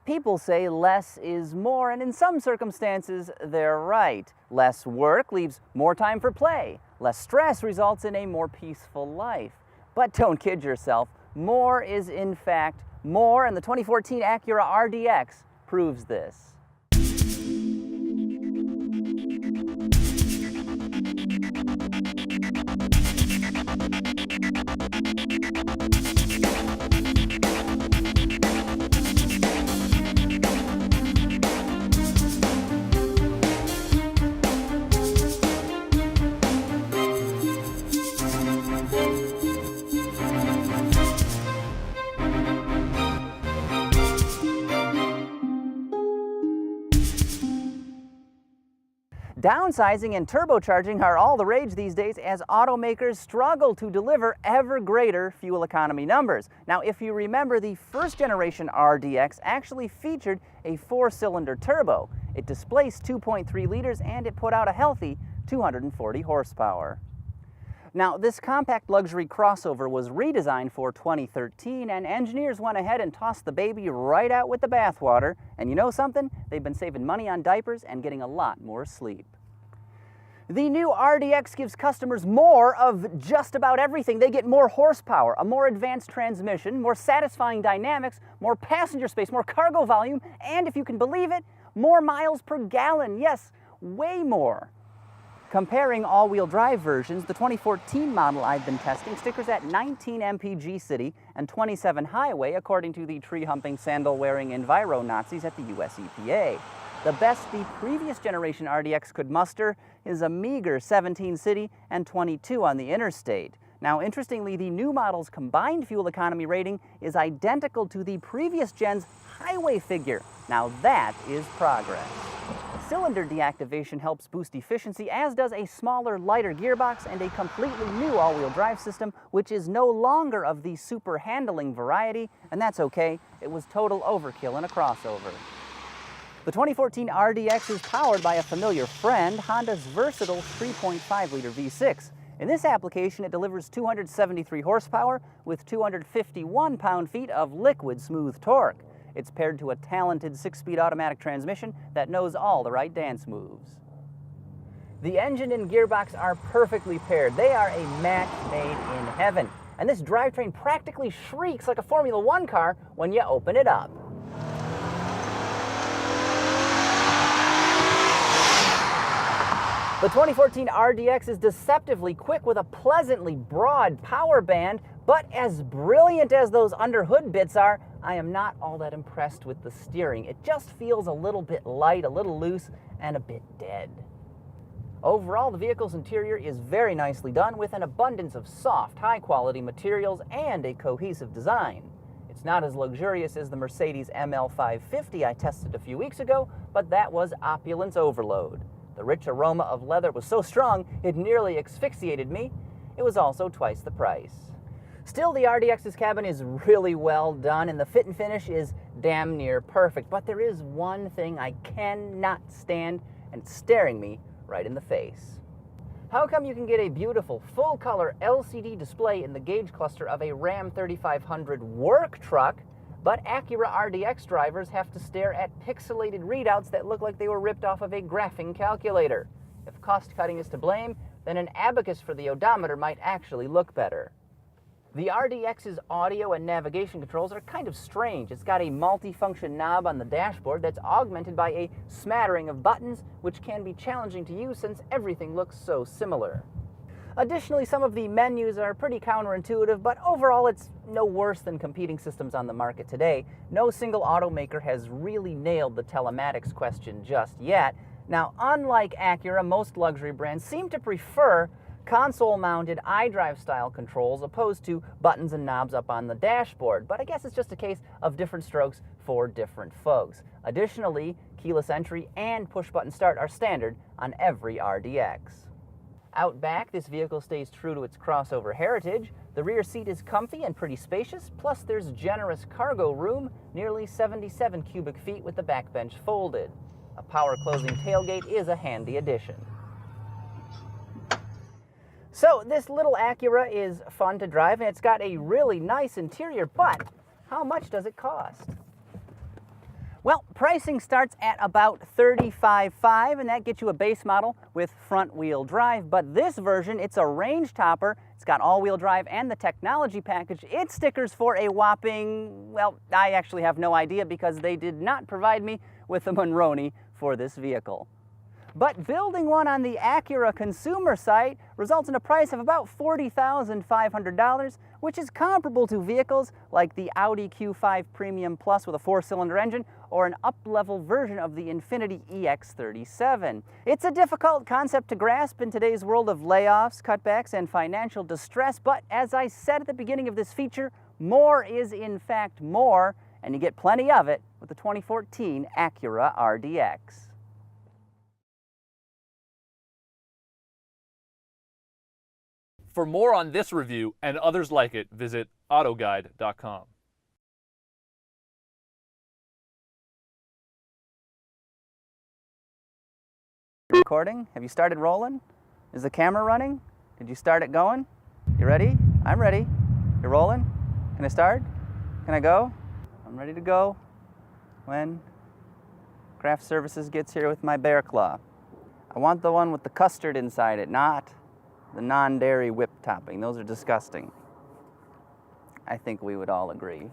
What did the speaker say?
People say less is more, and in some circumstances, they're right. Less work leaves more time for play. Less stress results in a more peaceful life. But don't kid yourself, more is in fact more, and the 2014 Acura RDX proves this. Downsizing and turbocharging are all the rage these days as automakers struggle to deliver ever greater fuel economy numbers. Now, if you remember, the first generation RDX actually featured a 4-cylinder turbo. It displaced 2.3 liters and it put out a healthy 240 horsepower. Now, this compact luxury crossover was redesigned for 2013, and engineers went ahead and tossed the baby right out with the bathwater. And you know something? They've been saving money on diapers and getting a lot more sleep. The new RDX gives customers more of just about everything. They get more horsepower, a more advanced transmission, more satisfying dynamics, more passenger space, more cargo volume, and if you can believe it, more miles per gallon. Yes, way more. Comparing all-wheel drive versions, the 2014 model I've been testing stickers at 19 mpg city and 27 highway, according to the tree-humping, sandal-wearing Enviro-Nazis at the US EPA. The best the previous generation RDX could muster is a meager 17 city and 22 on the interstate. Now, interestingly, the new model's combined fuel economy rating is identical to the previous gen's highway figure. Now that is progress. Cylinder deactivation helps boost efficiency, as does a smaller, lighter gearbox and a completely new all-wheel drive system, which is no longer of the super handling variety, and that's okay. It was total overkill in a crossover. The 2014 RDX is powered by a familiar friend, Honda's versatile 3.5-liter V6. In this application, it delivers 273 horsepower with 251 pound-feet of liquid smooth torque. It's paired to a talented 6-speed automatic transmission that knows all the right dance moves. The engine and gearbox are perfectly paired. They are a match made in heaven. And this drivetrain practically shrieks like a Formula One car when you open it up. The 2014 RDX is deceptively quick with a pleasantly broad power band, but as brilliant as those under-hood bits are, I am not all that impressed with the steering. It just feels a little bit light, a little loose, and a bit dead. Overall, the vehicle's interior is very nicely done with an abundance of soft, high-quality materials and a cohesive design. It's not as luxurious as the Mercedes ML550 I tested a few weeks ago, but that was opulence overload. The rich aroma of leather was so strong, it nearly asphyxiated me. It was also twice the price. Still, the RDX's cabin is really well done, and the fit and finish is damn near perfect. But there is one thing I cannot stand, and it's staring me right in the face. How come you can get a beautiful, full-color LCD display in the gauge cluster of a Ram 3500 work truck, but Acura RDX drivers have to stare at pixelated readouts that look like they were ripped off of a graphing calculator? If cost-cutting is to blame, then an abacus for the odometer might actually look better. The RDX's audio and navigation controls are kind of strange. It's got a multi-function knob on the dashboard that's augmented by a smattering of buttons, which can be challenging to use since everything looks so similar. Additionally, some of the menus are pretty counterintuitive, but overall it's no worse than competing systems on the market today. No single automaker has really nailed the telematics question just yet. Now, unlike Acura, most luxury brands seem to prefer console-mounted iDrive-style controls opposed to buttons and knobs up on the dashboard, but I guess it's just a case of different strokes for different folks. Additionally, keyless entry and push-button start are standard on every RDX. Out back, this vehicle stays true to its crossover heritage. The rear seat is comfy and pretty spacious, plus there's generous cargo room, nearly 77 cubic feet with the back bench folded. A power-closing tailgate is a handy addition. So this little Acura is fun to drive, and it's got a really nice interior, but how much does it cost? Well, pricing starts at about $35,500, and that gets you a base model with front-wheel drive. But this version, it's a range topper. It's got all-wheel drive and the technology package. It stickers for a whopping, well, I actually have no idea because they did not provide me with a Monroney for this vehicle. But building one on the Acura consumer site results in a price of about $40,500, which is comparable to vehicles like the Audi Q5 Premium Plus with a 4-cylinder engine or an up-level version of the Infiniti EX37. It's a difficult concept to grasp in today's world of layoffs, cutbacks, and financial distress, but as I said at the beginning of this feature, more is in fact more, and you get plenty of it with the 2014 Acura RDX. For more on this review and others like it, visit autoguide.com. Recording? Have you started rolling? Is the camera running? Did you start it going? You ready? I'm ready. You're rolling? Can I start? Can I go? I'm ready to go when Craft Services gets here with my bear claw. I want the one with the custard inside it, not the non-dairy whip topping. Those are disgusting. I think we would all agree.